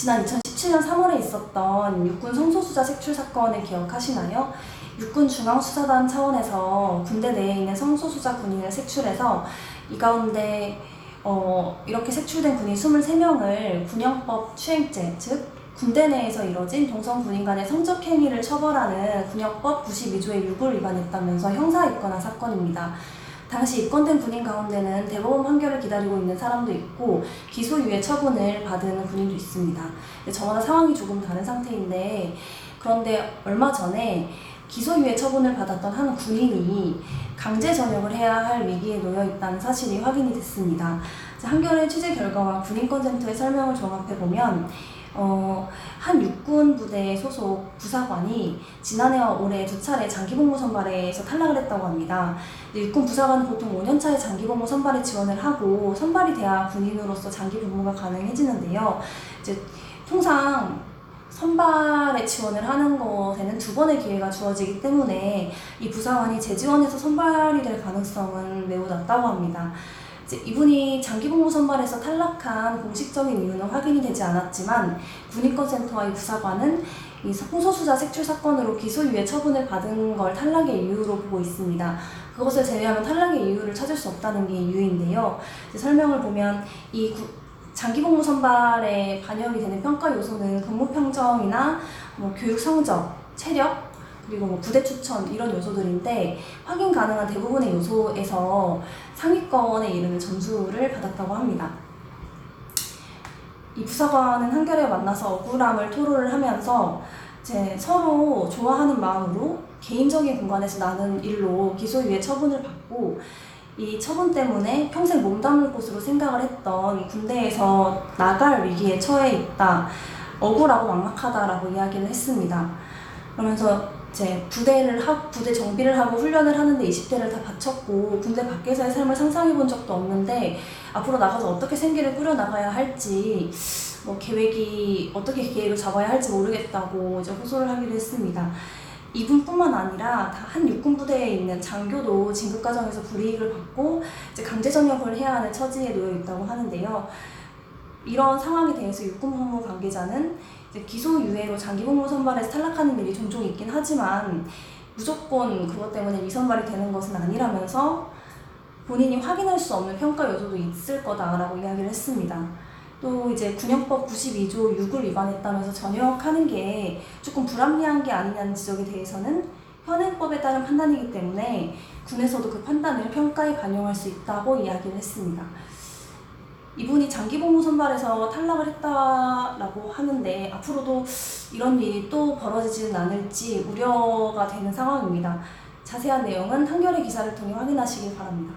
지난 2017년 3월에 있었던 육군 성소수자 색출 사건을 기억하시나요? 육군 중앙수사단 차원에서 군대 내에 있는 성소수자 군인을 색출해서 이 가운데 이렇게 색출된 군인 23명을 군형법 추행죄, 즉 군대 내에서 이뤄진 동성 군인 간의 성적 행위를 처벌하는 군형법 92조의 6을 위반했다면서 형사 입건한 사건입니다. 당시 입건된 군인 가운데는 대법원 판결을 기다리고 있는 사람도 있고 기소유예 처분을 받은 군인도 있습니다. 저마다 상황이 조금 다른 상태인데, 그런데 얼마 전에 기소유예 처분을 받았던 한 군인이 강제 전역을 해야 할 위기에 놓여 있다는 사실이 확인이 됐습니다. 한겨레 취재 결과와 군인권센터의 설명을 종합해보면 한 육군 부대 소속 부사관이 지난해와 올해 2차례 장기복무 선발에서 탈락을 했다고 합니다. 육군 부사관은 보통 5년차에 장기복무 선발에 지원을 하고 선발이 돼야 군인으로서 장기복무가 가능해지는데요. 이제 통상 선발에 지원을 하는 것에는 2번의 기회가 주어지기 때문에 이 부사관이 재지원해서 선발이 될 가능성은 매우 낮다고 합니다. 이분이 장기복무 선발에서 탈락한 공식적인 이유는 확인이 되지 않았지만 군인권센터와 이 부사관은 이 성소수자 색출 사건으로 기소유예 처분을 받은 걸 탈락의 이유로 보고 있습니다. 그것을 제외하면 탈락의 이유를 찾을 수 없다는 게 이유인데요. 설명을 보면 이 장기복무 선발에 반영이 되는 평가 요소는 근무 평정이나 교육 성적, 체력, 그리고 부대 추천 이런 요소들인데, 확인 가능한 대부분의 요소에서 상위권에 이르는 점수를 받았다고 합니다. 이 부사관은 한겨레와 만나서 억울함을 토로를 하면서 서로 좋아하는 마음으로 개인적인 공간에서 나눈 일로 기소유예 처분을 받고, 이 처분 때문에 평생 몸담을 곳으로 생각을 했던 군대에서 나갈 위기에 처해 있다, 억울하고 막막하다라고 이야기를 했습니다. 그러면서 부대 정비를 하고 훈련을 하는데 20대를 다 바쳤고 군대 밖에서의 삶을 상상해 본 적도 없는데 앞으로 나가서 어떻게 생계를 꾸려나가야 할지, 어떻게 계획을 잡아야 할지 모르겠다고 호소를 하기도 했습니다. 이분뿐만 아니라 한 육군 부대에 있는 장교도 진급 과정에서 불이익을 받고 강제 전역을 해야 하는 처지에 놓여 있다고 하는데요. 이런 상황에 대해서 육군복무 관계자는 기소유예로 장기복무 선발에서 탈락하는 일이 종종 있긴 하지만 무조건 그것 때문에 미선발이 되는 것은 아니라면서 본인이 확인할 수 없는 평가 요소도 있을 거다라고 이야기를 했습니다. 또 군형법 92조 6을 위반했다면서 전역하는 게 조금 불합리한 게 아니냐는 지적에 대해서는 현행법에 따른 판단이기 때문에 군에서도 그 판단을 평가에 반영할 수 있다고 이야기를 했습니다. 이분이 장기복무 선발에서 탈락을 했다라고 하는데 앞으로도 이런 일이 또 벌어지지는 않을지 우려가 되는 상황입니다. 자세한 내용은 한겨레 기사를 통해 확인하시길 바랍니다.